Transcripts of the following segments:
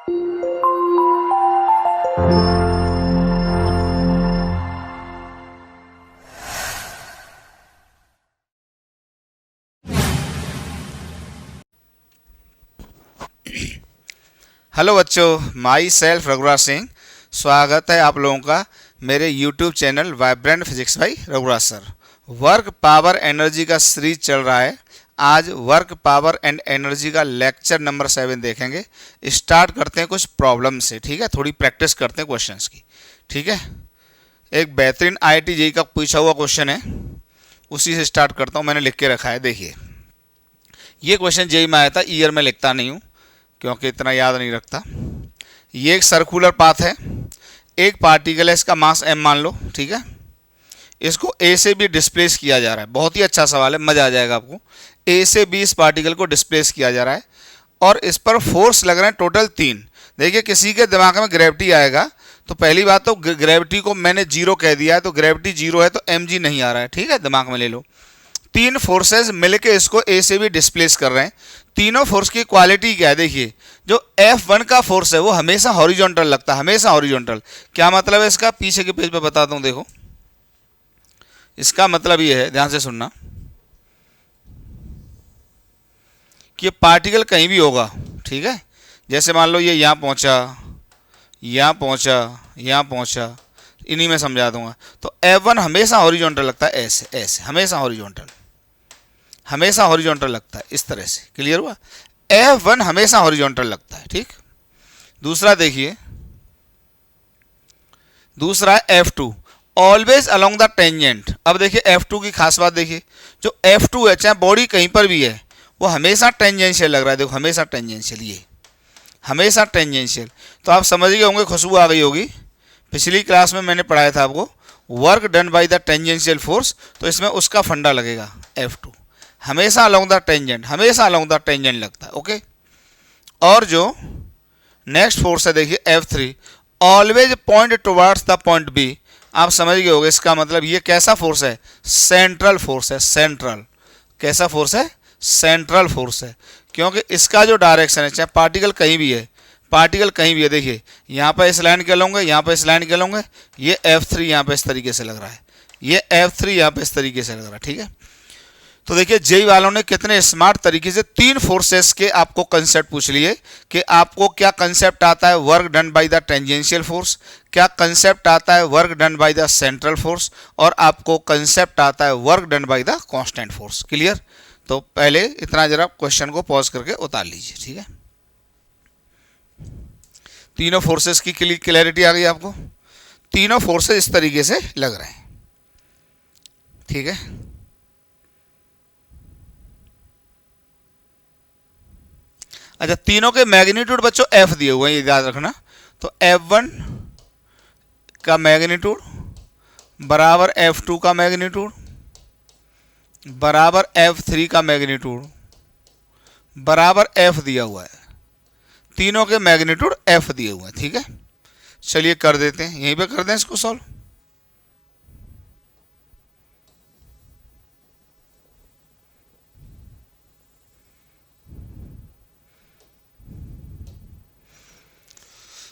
Hello बच्चों, my self Raghuraj Singh. स्वागत है आप लोगों का मेरे YouTube channel vibrant physics by Raghuraj sir. Work power energy का सीरीज चल रहा है। आज वर्क पावर एंड एनर्जी का लेक्चर नंबर 7 देखेंगे। स्टार्ट करते हैं कुछ प्रॉब्लम से, ठीक है। थोड़ी प्रैक्टिस करते हैं क्वेश्चंस की, ठीक है। एक बेहतरीन IIT JEE का पूछा हुआ क्वेश्चन है, उसी से स्टार्ट करता हूँ। मैंने लिख के रखा है, देखिए। ये क्वेश्चन JEE में आया था, ईयर में लिखता नहीं हूँ क्योंकि इतना याद नहीं रखता। ये एक सर्कुलर पाथ है, एक पार्टिकल है, इसका मास m मान लो, ठीक है। इसको A से B डिस्प्लेस किया जा रहा है। बहुत ही अच्छा सवाल है, मज़ा आ जाएगा आपको। A से B इस पार्टिकल को डिस्प्लेस किया जा रहा है और इस पर फोर्स लग रहे हैं टोटल 3। देखिए, किसी के दिमाग में ग्रेविटी आएगा तो पहली बात तो ग्रेविटी को मैंने 0 कह दिया है, तो ग्रेविटी 0 है तो mg नहीं आ रहा है, ठीक है। दिमाग में ले लो। 3 फोर्सेस मिलके इसको A से B डिस्प्लेस कर रहे हैं। तीनों फोर्स की क्वालिटी क्या है, देखिए। जो F1 का फोर्स है वो हमेशा हॉरिजॉन्टल लगता है, हमेशा हॉरिजॉन्टल। क्या मतलब है इसका, पीछे के पेज पे बताता हूँ, देखो। इसका मतलब ये है, ध्यान से सुनना, कि ये पार्टिकल कहीं भी होगा, ठीक है। जैसे मान लो ये यहाँ पहुँचा, यहाँ पहुँचा, यहाँ पहुँचा, इन्हीं में समझा दूंगा। तो F1 हमेशा हॉरिजॉन्टल लगता है, ऐसे ऐसे, हमेशा हॉरिजॉन्टल, हमेशा हॉरिजॉन्टल लगता है, इस तरह से। क्लियर हुआ? F1 हमेशा हॉरिजॉन्टल लगता है, ठीक। दूसरा देखिए, दूसरा है F2, always along the tangent. अब देखिए F2 की खास बात देखिए, जो F2 है, चाहे बॉडी कहीं पर भी है, वो हमेशा टेंजेंशियल लग रहा है। देखो, हमेशा टेंजेंशियल, ये हमेशा टेंजेंशियल। तो आप समझ गए होंगे, खुशबू आ गई होगी। पिछली क्लास में मैंने पढ़ाया था आपको, work done by the tangential force, तो इसमें उसका फंडा लगेगा। F2 हमेशा अलोंग द टेंजेंट, हमेशा अलोंग द टेंजेंट लगता है, ओके। और जो नेक्स्ट फोर्स है, देखिए F3, always point towards the point B। आप समझ गए होंगे, इसका मतलब ये कैसा फोर्स है, सेंट्रल फोर्स है, सेंट्रल। कैसा फोर्स है, सेंट्रल फोर्स है, क्योंकि इसका जो डायरेक्शन है, चाहे पार्टिकल कहीं भी है, पार्टिकल कहीं भी है, देखिए यहाँ पर इस लाइन के लूँगे, यहाँ पर इस लाइन के लूँगे, ये F3 यहाँ पे इस तरीके से लग रहा है, ये F3 यहाँ पे इस तरीके से लग रहा है, ठीक है। तो देखिए, JEE वालों ने कितने स्मार्ट तरीके से 3 फोर्सेस के आपको कंसेप्ट पूछ लिए कि आपको क्या कंसेप्ट आता है work done by the tangential force, क्या कंसेप्ट आता है work done by the central force, और आपको कंसेप्ट आता है work done by the constant force. Clear? तो पहले इतना जरा क्वेश्चन को पॉज करके उतार लीजिए, ठीक है। तीनों फोर्सेस की क्लैरिटी आ गई आपको। तीनों फोर्सेस इस तरीके से लग रहे हैं, ठीक है। अच्छा, तीनों के मैग्नीट्यूड बच्चों F दिए हुए हैं, ये याद रखना। तो F1 का मैग्नीट्यूड बराबर F2 का मैग्नीट्यूड बराबर F3 का मैग्नीट्यूड बराबर F दिया हुआ है। तीनों के मैग्नीट्यूड F दिए हुए हैं, ठीक है। चलिए कर देते हैं, यहीं पे कर दें इसको सॉल्व।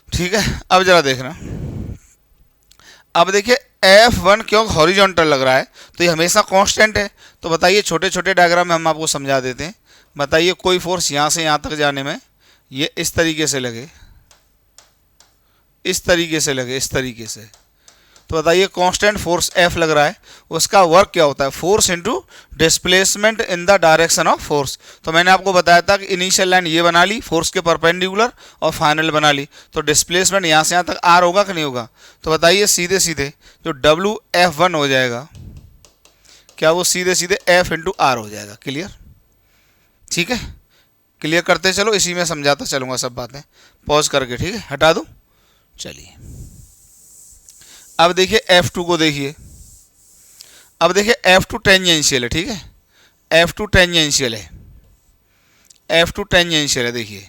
ठीक है, अब जरा देखना। अब देखिए, F1 क्यों हॉरिजॉन्टल लग रहा है, तो ये हमेशा कांस्टेंट है। तो बताइए, छोटे छोटे डायग्राम में हम आपको समझा देते हैं। बताइए, कोई फोर्स यहाँ से यहाँ तक जाने में ये इस तरीके से लगे, इस तरीके से लगे, इस तरीके से, तो बताइए कांस्टेंट फोर्स F लग रहा है, उसका वर्क क्या होता है, force into displacement in the direction of force. तो मैंने आपको बताया था कि इनिशियल लाइन ये बना ली फोर्स के परपेंडिकुलर, और फाइनल बना ली, तो डिस्प्लेसमेंट यहाँ से यहाँ तक R होगा कि नहीं होगा। तो बताइए, सीधे सीधे जो WF1 हो जाएगा, क्या वो सीधे सीधे F इंटू R हो जाएगा। क्लियर? ठीक है, क्लियर करते चलो, इसी में समझाता चलूँगा सब बातें पॉज करके, ठीक है। हटा दूँ, चलिए। अब देखिए F2 को देखिए, अब देखिए F2 टेंजेंशियल है, ठीक है। F2 टेंजेंशियल है, F2 टेंजेंशियल है, देखिए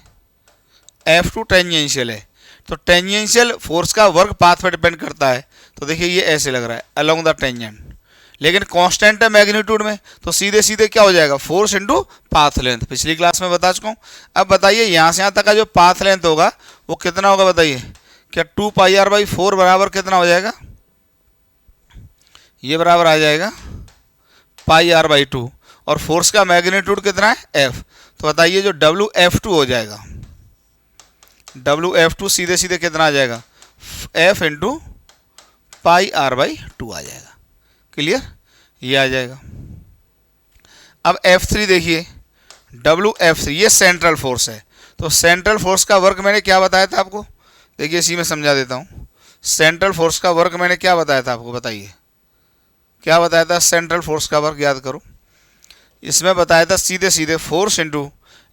F2 टेंजेंशियल है। तो टेंजेंशियल फोर्स का वर्क पाथ पर डिपेंड करता है। तो देखिए, ये ऐसे लग रहा है अलोंग द टेंजेंट, लेकिन कांस्टेंट है मैग्नीट्यूड में, तो सीधे सीधे क्या हो जाएगा, फोर्स इनटू पाथ लेंथ। पिछली क्लास में बता चुका हूँ। अब बताइए, यहाँ से यहाँ तक का जो पाथ लेंथ होगा वो कितना होगा बताइए? क्या 2πr/4 बराबर कितना हो जाएगा? ये बराबर आ जाएगा πr/2, और फोर्स का मैग्नीट्यूड कितना है? F। तो बताइए जो WF2 हो जाएगा, WF2 सीधे सीधे कितना आ जाएगा? F इंटू πr/2 आ जाएगा। क्लियर? ये आ जाएगा। अब F3 देखिए, WF3 ये सेंट्रल फोर्स है, तो सेंट्रल फोर्स का वर्क मैंने क्या बताया था आपको? देखिए इसी में समझा देता हूँ। सेंट्रल फोर्स का वर्क मैंने क्या बताया था आपको? बताइए क्या बताया था? सेंट्रल फोर्स का वर्क याद करो। इसमें बताया था सीधे सीधे force into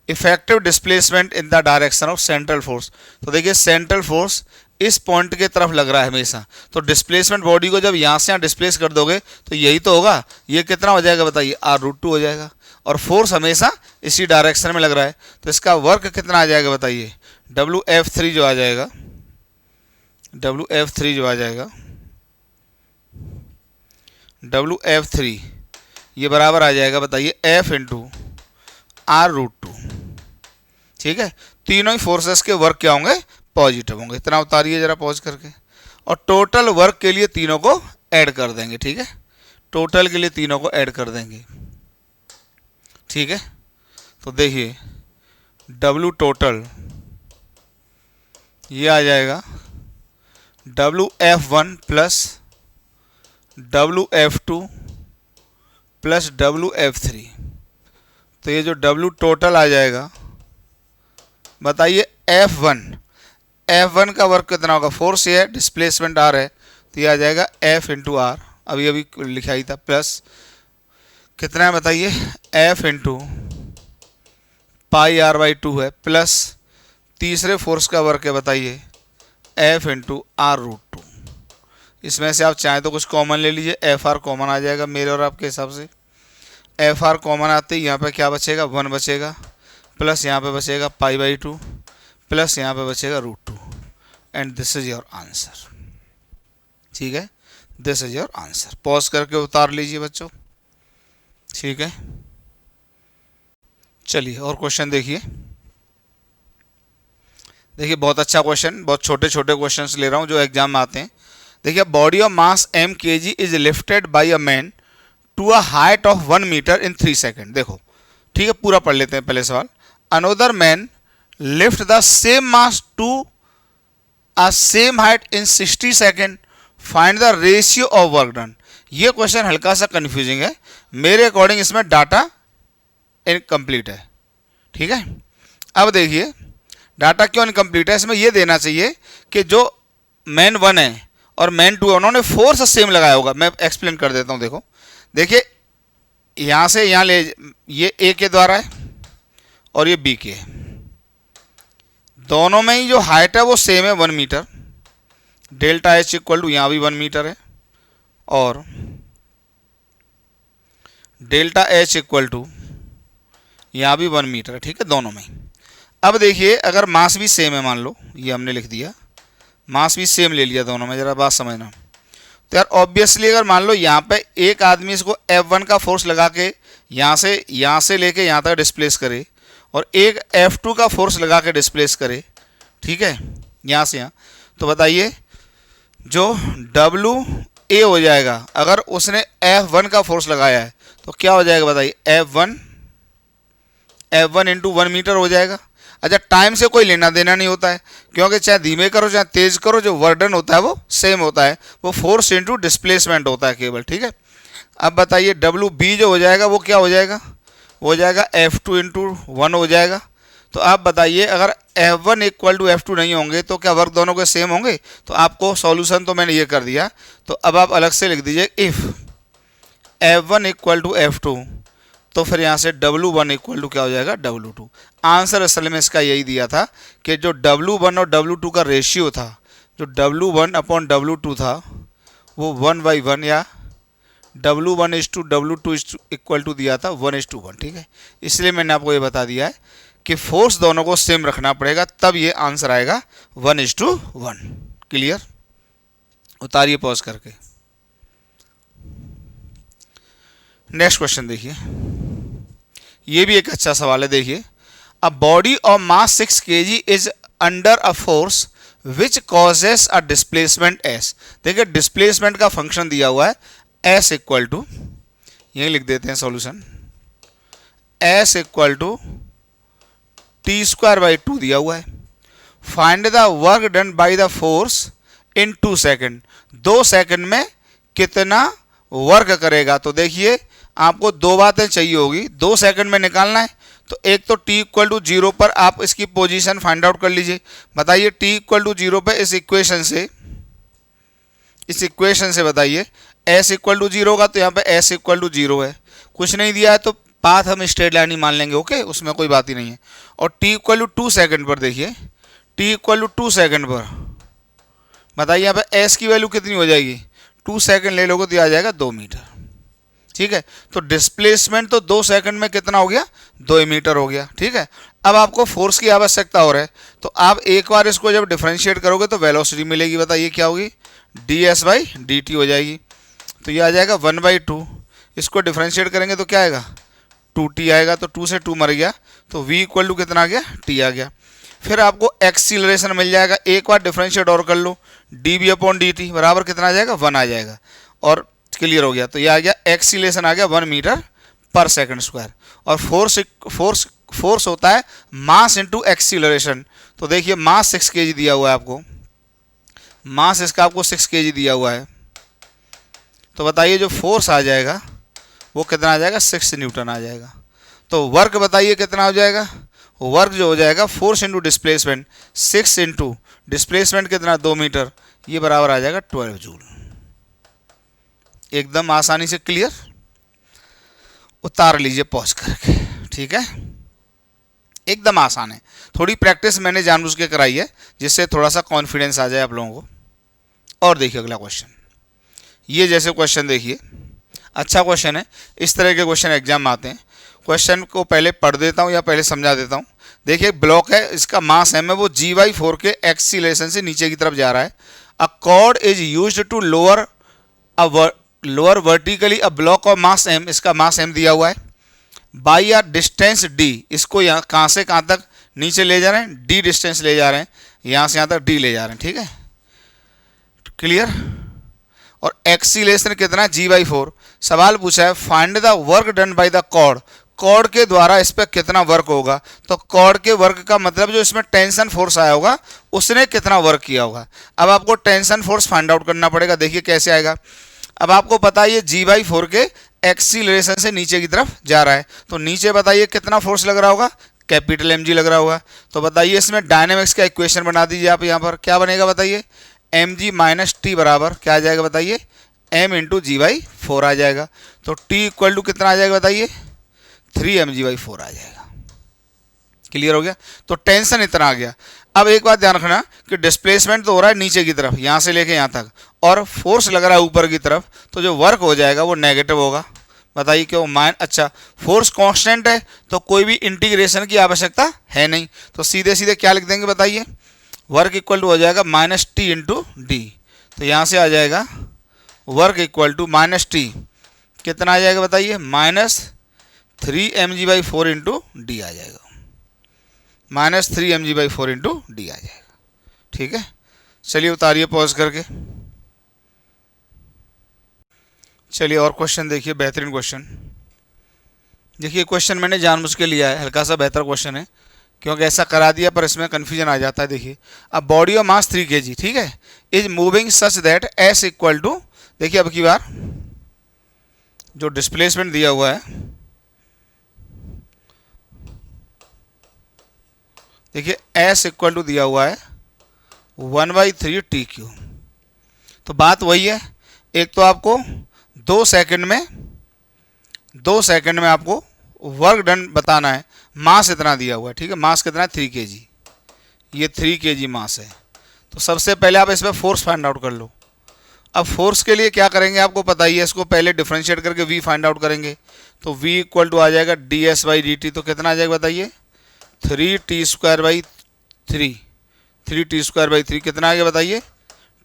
effective displacement in the direction of central force. तो देखिए सेंट्रल फोर्स इस पॉइंट के तरफ लग रहा है हमेशा, तो डिस्प्लेसमेंट बॉडी को जब यहाँ से यहाँ डिस्प्लेस कर दोगे तो यही तो होगा। ये कितना हो जाएगा बताइए? r√2 हो जाएगा, और फोर्स हमेशा इसी डायरेक्शन में लग रहा है, तो इसका वर्क कितना आ जाएगा बताइए? WF3 जो आ जाएगा, WF3 जो आ जाएगा, WF3 ये बराबर आ जाएगा बताइए F इंटू r√2। ठीक है, तीनों ही फोर्सेस के वर्क क्या होंगे? पॉजिटिव होंगे। इतना उतारिए जरा पॉज करके, और टोटल वर्क के लिए तीनों को ऐड कर देंगे। ठीक है, टोटल के लिए तीनों को ऐड कर देंगे। ठीक है, तो देखिए W टोटल ये आ जाएगा WF1 plus WF2 plus WF3। तो ये जो W टोटल आ जाएगा बताइए F1 का वर्क कितना होगा? फोर्स ये है, डिस्प्लेसमेंट R है, तो ये आ जाएगा F इंटू R, अभी अभी लिखा ही था, प्लस कितना है बताइए? F इंटू πr/2 है, प्लस तीसरे फोर्स का वर्क है बताइए F इंटू r√2। इसमें से आप चाहें तो कुछ कॉमन ले लीजिए, FR कॉमन आ जाएगा मेरे और आपके हिसाब से। FR कॉमन आते ही यहाँ पे क्या बचेगा? 1 बचेगा, प्लस यहाँ पे बचेगा π/2, प्लस यहाँ पे बचेगा √2, and this is your answer. ठीक है, this is your answer. Pause करके उतार लीजिए बच्चों। ठीक है, चलिए और क्वेश्चन देखिए। देखिए बहुत अच्छा क्वेश्चन, बहुत छोटे छोटे क्वेश्चंस ले रहा हूँ जो एग्जाम में आते हैं। देखिए body of mass m kg is lifted by a man to a height of 1 metre in 3 second. देखो ठीक है, पूरा पढ़ लेते हैं पहले सवाल। Another man lift the same mass to a same height in 60 second, find the ratio of work done. ये क्वेश्चन हल्का सा कंफ्यूजिंग है मेरे अकॉर्डिंग, इसमें डाटा इनकम्प्लीट है। ठीक है, अब देखिए डाटा क्यों इनकम्प्लीट है, इसमें यह देना चाहिए कि जो मैन 1 है और मैन 2 है उन्होंने फोर्स सेम लगाया होगा। मैं एक्सप्लेन कर देता हूं। देखो देखिए यहां से यहां ले, ये ए के द्वारा है और ये बी के है, दोनों में ही जो हाइट है वो सेम है 1 metre. Delta H equal to यहाँ भी 1 मीटर है और डेल्टा एच इक्वल टू यहाँ भी 1 मीटर है। ठीक है, दोनों में। अब देखिए अगर मास भी सेम है, मान लो ये हमने लिख दिया, मास भी सेम ले लिया दोनों में, जरा बात समझना। तो यार ऑब्वियसली अगर मान लो यहाँ पे एक आदमी इसको F1 का फोर्स लगा के यहाँ से लेके यहाँ तक डिस्प्लेस करे और एक F2 का फोर्स लगा के डिस्प्लेस करे, ठीक है, यहाँ से यहाँ, तो बताइए जो WA हो जाएगा अगर उसने F1 का फोर्स लगाया है तो क्या हो जाएगा बताइए? F1 इंटू 1 मीटर हो जाएगा। अच्छा, टाइम से कोई लेना देना नहीं होता है, क्योंकि चाहे धीमे करो चाहे तेज करो, जो वर्डन होता है वो सेम होता है, वो फोर्स इंटू डिस्प्लेसमेंट होता है केवल। ठीक है, अब बताइए WB जो हो जाएगा वो क्या हो जाएगा? वो हो जाएगा F2 इंटू 1 हो जाएगा। तो आप बताइए अगर F1 इक्वल टू F2 नहीं होंगे तो क्या वर्क दोनों के सेम होंगे? तो आपको सॉल्यूशन तो मैंने ये कर दिया, तो अब आप अलग से लिख दीजिए if F1 equal to F2, तो फिर यहाँ से W1 इक्वल टू क्या हो जाएगा? W2। आंसर असल में इसका यही दिया था कि जो W1 और W2 का रेशियो था, जो W1 अपॉन W2 था वो 1/1 या W1 is to W2 equal to दिया था 1:1। ठीक है, इसलिए मैंने आपको ये बता दिया है कि फोर्स दोनों को सेम रखना पड़ेगा, तब ये आंसर आएगा 1:1। क्लियर? उतारिए पॉज करके। नेक्स्ट क्वेश्चन देखिए, ये भी एक अच्छा सवाल है। देखिए a body of mass 6 kg is under a force which causes a displacement S. देखिए डिस्प्लेसमेंट का फंक्शन दिया हुआ है एस इक्वल टू, यही लिख देते हैं solution, S equal to T square by 2 दिया हुआ है। Find the work done by the force in 2 second, 2 second में कितना वर्क करेगा। तो देखिए आपको दो बातें चाहिए होगी, 2 सेकेंड में निकालना है। तो एक तो t इक्वल टू 0 पर आप इसकी पोजीशन फाइंड आउट कर लीजिए। बताइए t इक्वल टू 0 पे इस इक्वेशन से बताइए s इक्वल टू 0 होगा, तो यहाँ पे s इक्वल टू 0 है। कुछ नहीं दिया है तो पाथ हम स्ट्रेट लाइन ही मान लेंगे, ओके, उसमें कोई बात ही नहीं है। और t इक्वल टू 2 सेकेंड पर देखिए, t इक्वल टू 2 सेकेंड पर बताइए यहाँ पे s की वैल्यू कितनी हो जाएगी, 2 सेकेंड ले लोगे तो आ जाएगा 2 मीटर। ठीक है, तो डिस्प्लेसमेंट तो 2 सेकंड में कितना हो गया, 2 मीटर हो गया। ठीक है, अब आपको फोर्स की आवश्यकता हो रहा है, तो आप एक बार इसको जब डिफरेंशिएट करोगे तो वेलोसिटी मिलेगी। बताइए क्या होगी, ds बाई dt हो जाएगी। तो ये आ जाएगा 1/2, इसको डिफरेंशिएट करेंगे तो क्या आएगा, 2t आएगा। तो 2 से 2 मर गया, तो v इक्वल टू कितना आ गया, t आ गया। फिर आपको एक्सीलरेशन मिल जाएगा, एक बार डिफरेंशिएट और कर लो, dv/dt बराबर कितना आ जाएगा, 1 आ जाएगा। और क्लियर हो गया, तो ये आ गया एक्सीलरेशन आ गया 1 मीटर पर सेकंड स्क्वायर। और फोर्स होता है मास इनटू एक्सीलरेशन। तो देखिए मास 6 kg दिया हुआ है आपको, मास इसका आपको 6 kg दिया हुआ है। तो बताइए जो फोर्स आ जाएगा वो कितना आ जाएगा, 6 न्यूटन आ जाएगा। तो वर्क बताइए कितना हो जाएगा, वर्क जो हो जाएगा force into displacement, 6 into displacement कितना 2 मीटर, ये बराबर आ जाएगा 12 जूल। एकदम आसानी से क्लियर, उतार लीजिए पॉज करके। ठीक है, एकदम आसान है, थोड़ी प्रैक्टिस मैंने जानबूझ के कराई है जिससे थोड़ा सा कॉन्फिडेंस आ जाए आप लोगों को। और देखिए अगला क्वेश्चन, ये जैसे क्वेश्चन देखिए अच्छा क्वेश्चन है, इस तरह के क्वेश्चन एग्जाम में आते हैं। क्वेश्चन को पहले पढ़ देता हूँ या पहले समझा देता हूँ। देखिए ब्लॉक है, इसका मास m है, वो g/4 के एक्सीलरेशन से नीचे की तरफ जा रहा है। A cord is used to lower vertically a block of mass m, इसका मास m दिया हुआ है, बाई अ डिस्टेंस d, इसको यहाँ कहाँ से कहाँ तक नीचे ले जा रहे हैं, d डिस्टेंस ले जा रहे हैं, यहाँ से यहाँ तक d ले जा रहे हैं। ठीक है, क्लियर। और एक्सीलरेशन कितना, g/4। सवाल पूछा है find the work done by the cord, cord के द्वारा इस पर कितना वर्क होगा। तो कॉर्ड के वर्क का मतलब जो इसमें टेंशन फोर्स आया होगा उसने कितना वर्क किया होगा। अब आपको टेंशन फोर्स फाइंड आउट करना पड़ेगा। देखिए कैसे आएगा, अब आपको पता है ये g/4 के एक्सीलरेशन से नीचे की तरफ जा रहा है, तो नीचे बताइए कितना फोर्स लग रहा होगा, कैपिटल mg लग रहा होगा। तो बताइए इसमें डायनेमिक्स का इक्वेशन बना दीजिए आप, यहाँ पर क्या बनेगा बताइए, mg माइनस टी बराबर क्या आ जाएगा बताइए, m इंटू g/4 आ जाएगा। तो t इक्वल टू कितना आ जाएगा बताइए, 3mg/4 आ जाएगा। क्लियर हो गया, तो टेंशन इतना आ गया। अब एक बात ध्यान रखना कि डिस्प्लेसमेंट तो हो रहा है नीचे की तरफ, यहाँ से लेके यहाँ तक, और फोर्स लग रहा है ऊपर की तरफ, तो जो वर्क हो जाएगा वो नेगेटिव होगा। बताइए क्यों, अच्छा फोर्स कांस्टेंट है तो कोई भी इंटीग्रेशन की आवश्यकता है नहीं, तो सीधे सीधे क्या लिख देंगे बताइए, वर्क इक्वल टू हो जाएगा माइनस टी इंटू डी। तो यहाँ से आ जाएगा work equal to minus T कितना आ जाएगा बताइए, -3mg/4 इंटू डी आ जाएगा, -3mg/4 इंटू डी आ जाएगा। ठीक है, चलिए उतारिए पॉज करके। चलिए और क्वेश्चन देखिए, बेहतरीन क्वेश्चन। देखिए क्वेश्चन मैंने जानबूझ के लिया है, हल्का सा बेहतर क्वेश्चन है क्योंकि ऐसा करा दिया पर इसमें कन्फ्यूजन आ जाता है। देखिए अब बॉडी ऑफ मास 3 kg, ठीक है, is moving such that s equal to, देखिए अब की बार जो डिस्प्लेसमेंट दिया हुआ है, देखिए s इक्वल टू दिया हुआ है 1/3 TQ। तो बात वही है, एक तो आपको 2 सेकंड में आपको वर्क डन बताना है, मास इतना दिया हुआ है। ठीक है, मास कितना है 3 kg, ये 3 kg मास है। तो सबसे पहले आप इसमें फोर्स फाइंड आउट कर लो। अब फोर्स के लिए क्या करेंगे आपको पता ही है, इसको पहले डिफरेंशिएट करके v फाइंड आउट करेंगे। तो v इक्वल टू आ जाएगा ds/dt, तो कितना आ जाएगा बताइए, 3t²/3, 3t²/3 कितना आ गया बताइए,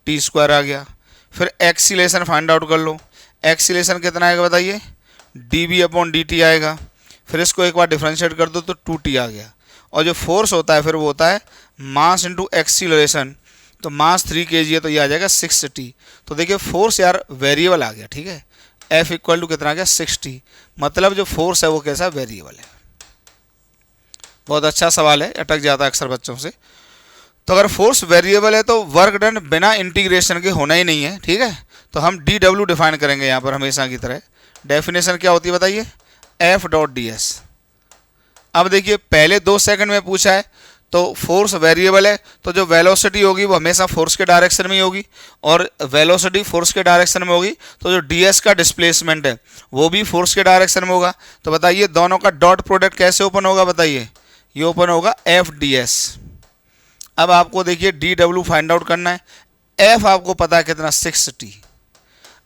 t² आ गया। फिर एक्सीलरेशन फाइंड आउट कर लो, एक्सीलरेशन कितना आएगा बताइए, dv/dt आएगा। फिर इसको एक बार डिफरेंशिएट कर दो तो 2t आ गया। और जो फोर्स होता है फिर वो होता है मास इंटू एक्सीलरेशन, तो मास 3 kg है तो ये आ जाएगा 6t। तो देखिए फोर्स यार वेरिएबल आ गया, ठीक है। F इक्वल टू कितना आ गया 6t, मतलब जो फोर्स है वो कैसा वेरिएबल है। बहुत अच्छा सवाल है, अटक जाता है अक्सर बच्चों से। तो अगर फोर्स वेरिएबल है तो वर्क डन बिना इंटीग्रेशन के होना ही नहीं है, ठीक है। तो हम DW डिफाइन करेंगे यहाँ पर हमेशा की तरह। डेफिनेशन क्या होती है बताइए, F डॉट ds। अब देखिए पहले 2 सेकंड में पूछा है तो फोर्स वेरिएबल है, तो जो वेलोसिटी होगी वो हमेशा फोर्स के डायरेक्शन में ही होगी, और वेलोसिटी फोर्स के डायरेक्शन में होगी तो जो ds का डिस्प्लेसमेंट है वो भी फोर्स के डायरेक्शन में होगा। तो बताइए दोनों का डॉट प्रोडक्ट कैसे ओपन होगा, बताइए ये ओपन होगा FDS। अब आपको देखिए DW फाइंड आउट करना है, F आपको पता है कितना 6t।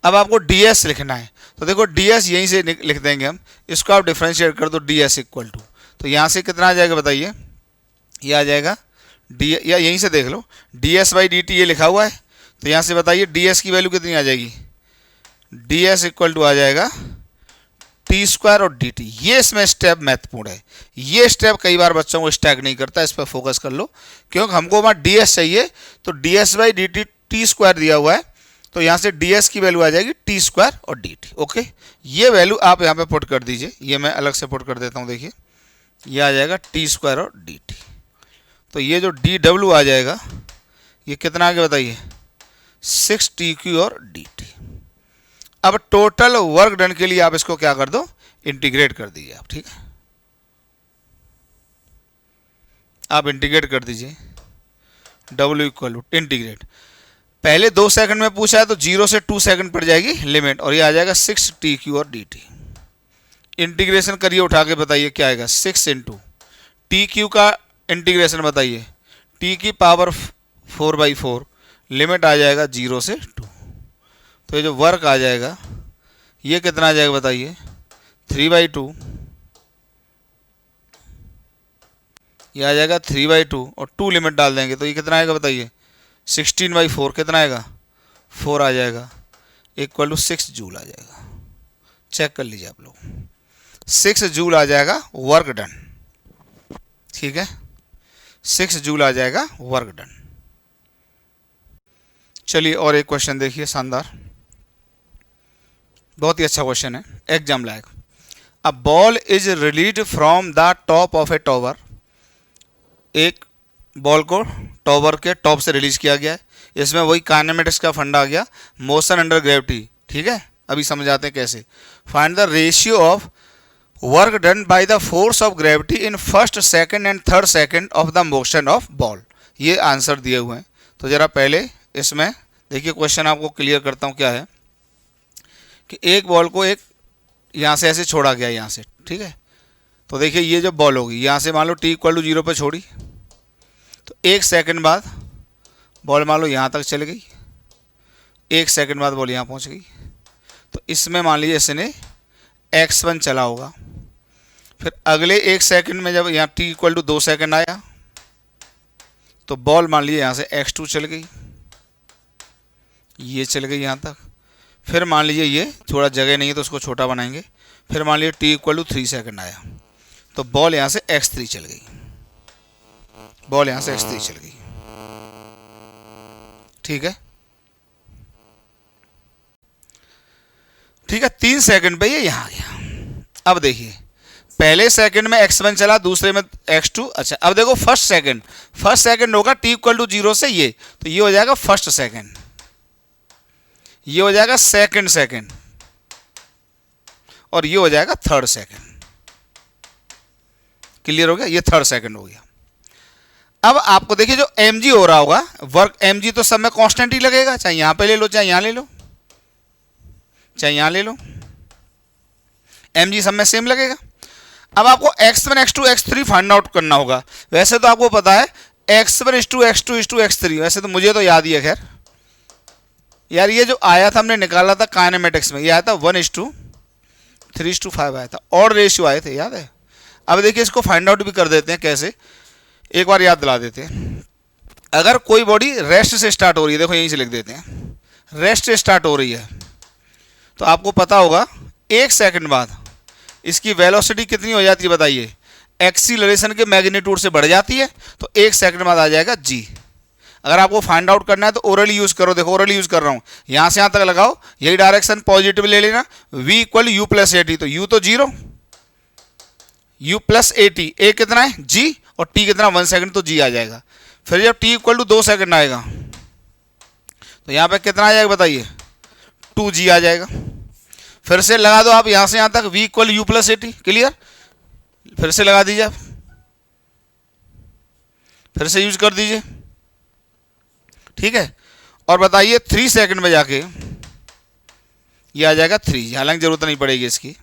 अब आपको DS लिखना है, तो देखो DS यहीं से लिख देंगे हम, इसको आप डिफरेंशिएट कर दो DS इक्वल टू, तो यहाँ से कितना आ जाएगा बताइए, ये आ जाएगा डी, या यहीं से देख लो DS बाई dt ये लिखा हुआ है, तो यहाँ से बताइए DS की वैल्यू कितनी आ जाएगी, DS इक्वल टू आ जाएगा टी स्क्वायर और dt। ये इसमें स्टेप महत्वपूर्ण है, ये स्टेप कई बार बच्चों को स्टैक नहीं करता, इस पर फोकस कर लो, क्योंकि हमको वहाँ DS चाहिए, तो DS by dt T square दिया हुआ है, तो यहाँ से DS की वैल्यू आ जाएगी टी स्क्वायर और dt। ओके, ये वैल्यू आप यहाँ पे पुट कर दीजिए, ये मैं अलग से पुट कर देता हूँ, देखिए ये आ जाएगा टी स्क्वायर और dt। तो ये जो DW आ जाएगा ये कितना आगे बताइए 6TQ और dt। अब टोटल वर्क डन के लिए आप इसको क्या कर दो, इंटीग्रेट कर दीजिए आप, ठीक है। आप इंटीग्रेट कर दीजिए, W इक्वल टू इंटीग्रेट, पहले 2 सेकंड में पूछा है तो 0 से 2 सेकंड पड़ जाएगी लिमिट, और ये आ जाएगा 6TQ और dt। इंटीग्रेशन करिए उठा के, बताइए क्या आएगा 6 इंटू TQ का इंटीग्रेशन बताइए, t की पावर 4/4, लिमिट आ जाएगा 0 से 2, तो ये जो वर्क आ जाएगा ये कितना आ जाएगा बताइए 3/2, ये आ जाएगा 3/2 और 2 लिमिट डाल देंगे तो ये कितना आएगा बताइए 16/4, कितना आएगा 4 आ जाएगा, इक्वल टू 6 जूल आ जाएगा। चेक कर लीजिए आप लोग, 6 जूल आ जाएगा वर्क डन, ठीक है, 6 जूल आ जाएगा वर्क डन। चलिए और एक क्वेश्चन देखिए, शानदार, बहुत ही अच्छा क्वेश्चन है, exam like. A ball is released from the top of A tower, एक बॉल को टॉवर के टॉप से रिलीज किया गया है, इसमें वही काइनेमेटिक्स का फंडा आ गया, मोशन अंडर ग्रेविटी, ठीक है। अभी समझाते हैं कैसे। Find the ratio of work done by the force of gravity in first second and third second of the motion of ball. ये आंसर दिए हुए हैं, तो ज़रा पहले इसमें देखिए क्वेश्चन आपको क्लियर करता हूँ। क्या है कि एक बॉल को एक यहाँ से ऐसे छोड़ा गया, यहाँ से, ठीक है। तो देखिए ये जो बॉल होगी यहाँ से मान लो t इक्वल टू 0 पर छोड़ी, तो 1 सेकंड बाद बॉल मान लो यहाँ तक चल गई, 1 सेकंड बाद बॉल यहाँ पहुँच गई, तो इसमें मान लीजिए इसने x1 चला होगा, फिर अगले 1 सेकंड में जब यहाँ t इक्वल टू 2 सेकंड आया तो बॉल मान लीजिए यहाँ से x2 चल गई, ये चल गई यहाँ तक, फिर मान लीजिए ये थोड़ा जगह नहीं है तो उसको छोटा बनाएंगे, फिर मान लीजिए t इक्वल टू 3 सेकंड आया तो बॉल यहाँ से x3 चल गई, बॉल यहाँ से x3 चल गई, ठीक है, ठीक है। 3 सेकंड पे ये यहाँ आ गया। अब देखिए पहले सेकंड में x1 चला, दूसरे में x2। अच्छा अब देखो फर्स्ट सेकंड होगा t इक्वल टू 0 से ये, तो ये हो जाएगा फर्स्ट सेकंड, ये हो जाएगा सेकंड, और ये हो जाएगा थर्ड सेकंड। क्लियर हो गया, ये थर्ड सेकंड हो गया। अब आपको देखिए जो mg हो रहा होगा वर्क, mg तो सब में कांस्टेंट ही लगेगा, चाहे यहां पे ले लो, चाहे यहां ले लो, चाहे यहां ले लो, mg सब में सेम लगेगा। अब आपको x1 x2 x3 find out करना होगा। वैसे तो आपको पता है x1 x2 x2 x3, वैसे तो मुझे तो याद ही है। खैर यार ये जो आया था हमने निकाला था काइनेमेटिक्स में, ये आया था 1:3:5 आया था, और रेशियो आए थे, याद है। अब देखिए इसको फाइंड आउट भी कर देते हैं कैसे, एक बार याद दिला देते हैं। अगर कोई बॉडी रेस्ट से स्टार्ट हो रही है, देखो यहीं से लिख देते हैं, रेस्ट से स्टार्ट हो रही है, तो आपको पता होगा 1 सेकंड बाद इसकी वेलोसिटी कितनी हो जाती है बताइए, एक्सीलरेशन के मैग्नीट्यूड से बढ़ जाती है तो 1 सेकंड बाद आ जाएगा जी। अगर आपको फाइंड आउट करना है तो ओरली यूज करो, देखो ओरली यूज कर रहा हूं, यहां से यहां तक लगाओ, यही डायरेक्शन पॉजिटिव ले लेना, v equal you plus A T, तो u तो 0, u प्लस ए टी, ए कितना है g और t कितना 1 सेकंड, तो g आ जाएगा। फिर जब t इक्वल टू 2 सेकंड आएगा तो यहां पे कितना आ जाएगा बताइए, 2g आ जाएगा। फिर से लगा दो आप यहां से यहां तक, v equal you plus A T, clear. फिर से लगा दीजिए आप, फिर से यूज कर दीजिए, ठीक है। और बताइए 3 सेकंड में जाके ये आ जाएगा 3, हालांकि जरूरत नहीं पड़ेगी इसकी।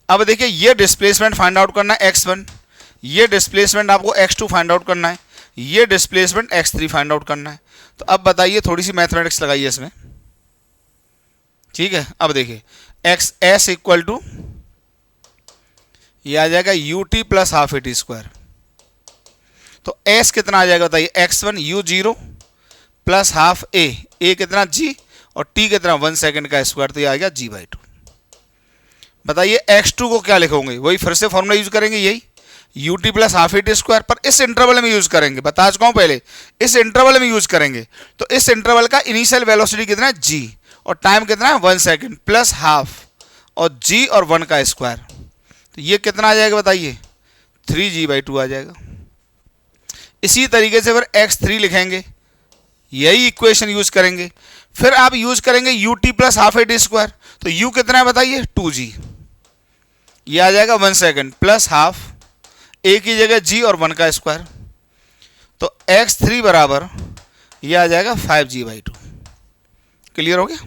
अब देखिए ये डिस्प्लेसमेंट फाइंड आउट करना है x1, ये डिस्प्लेसमेंट आपको x2 फाइंड आउट करना है, ये डिस्प्लेसमेंट x3 फाइंड आउट करना है। तो अब बताइए थोड़ी सी मैथमेटिक्स लगाइए इसमें, ठीक है। अब देखिए एक्स एस इक्वल टू ये आ जाएगा U T plus half A T square, तो s कितना आ जाएगा बताइए, x1 u0 प्लस हाफ ए कितना g और t कितना 1 सेकंड का स्क्वायर, तो ये आ गया g/2। बताइए x2 को क्या लिखोगे, वही फिर से फॉर्मूला यूज करेंगे, यही ut plus half A T square, पर इस इंटरवल में यूज करेंगे, बता चुका हूं पहले, इस इंटरवल में यूज करेंगे। तो इस इंटरवल का इनिशियल वेलोसिटी कितना है g और टाइम कितना है 1 सेकंड, प्लस हाफ और g और 1 का स्क्वायर, तो ये कितना आ जाएगा बताइए, 3g/2 आ जाएगा। इसी तरीके से फिर x3 लिखेंगे, यही इक्वेशन यूज करेंगे। फिर आप यूज करेंगे ut plus half A T square, तो u कितना है बताइए 2g, ये आ जाएगा 1 सेकंड प्लस हाफ a की जगह g और 1 का स्क्वायर, तो x3 बराबर ये आ जाएगा 5g/2। क्लियर हो गया।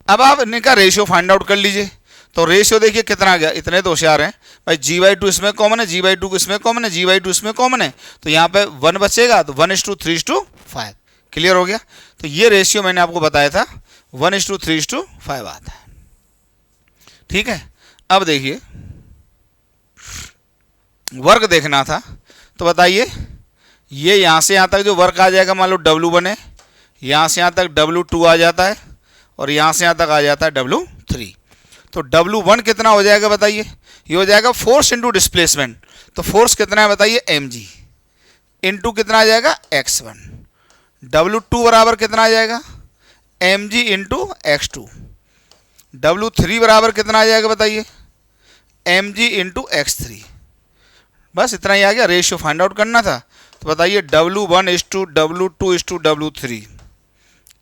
अब आप इनका रेशियो फाइंड आउट कर लीजिए, तो रेशियो देखिए कितना आ गया, इतने तो होशियार हैं भाई, g/2 इसमें कॉमन है, g/2 इसमें कॉमन है, g/2 इसमें कॉमन है, तो यहाँ पे 1 बचेगा, तो 1:3:5। क्लियर हो गया। तो ये रेशियो मैंने आपको बताया था 1:3:5 आता है, ठीक है। अब देखिए वर्क देखना था, तो बताइए ये यहाँ से यहाँ तक जो वर्क आ जाएगा, मान लो W1 है, यहाँ से यहाँ तक W2 आ जाता है और यहाँ से यहाँ तक आ जाता है W3, तो W1 कितना हो जाएगा बताइए, ये हो जाएगा फोर्स इंटू डिस्प्लेसमेंट, तो फोर्स कितना है बताइए mg इंटू कितना आ जाएगा x1, W2 बराबर कितना आ जाएगा mg इंटू x2, W3 बराबर कितना आ जाएगा बताइए mg इंटू x3। बस इतना ही आ गया, रेशियो फाइंड आउट करना था। तो बताइए W1:W2:W3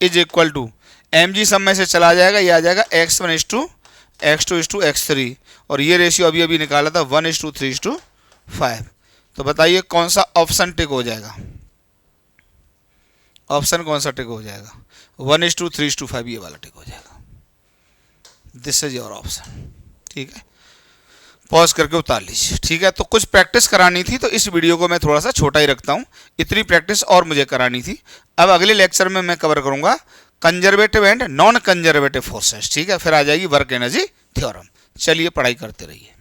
is equal to mg सब में से चला जाएगा, ये आ जाएगा x1:x2:x3, और ये रेशियो अभी अभी निकाला था 1:3:5। तो बताइए कौन सा ऑप्शन टिक हो जाएगा, ऑप्शन कौन सा टिक हो जाएगा, 1:3:5 ये वाला टिक हो जाएगा। दिस इज योर ऑप्शन, ठीक है। पॉज करके उतार लीजिए, ठीक है। तो कुछ प्रैक्टिस करानी थी, तो इस वीडियो को मैं थोड़ा सा छोटा ही रखता हूँ, इतनी प्रैक्टिस और मुझे करानी थी। अब अगले लेक्चर में मैं कवर करूँगा conservative and non conservative forces, ठीक है। फिर आ जाएगी वर्क एनर्जी थ्योरम। चलिए पढ़ाई करते रहिए।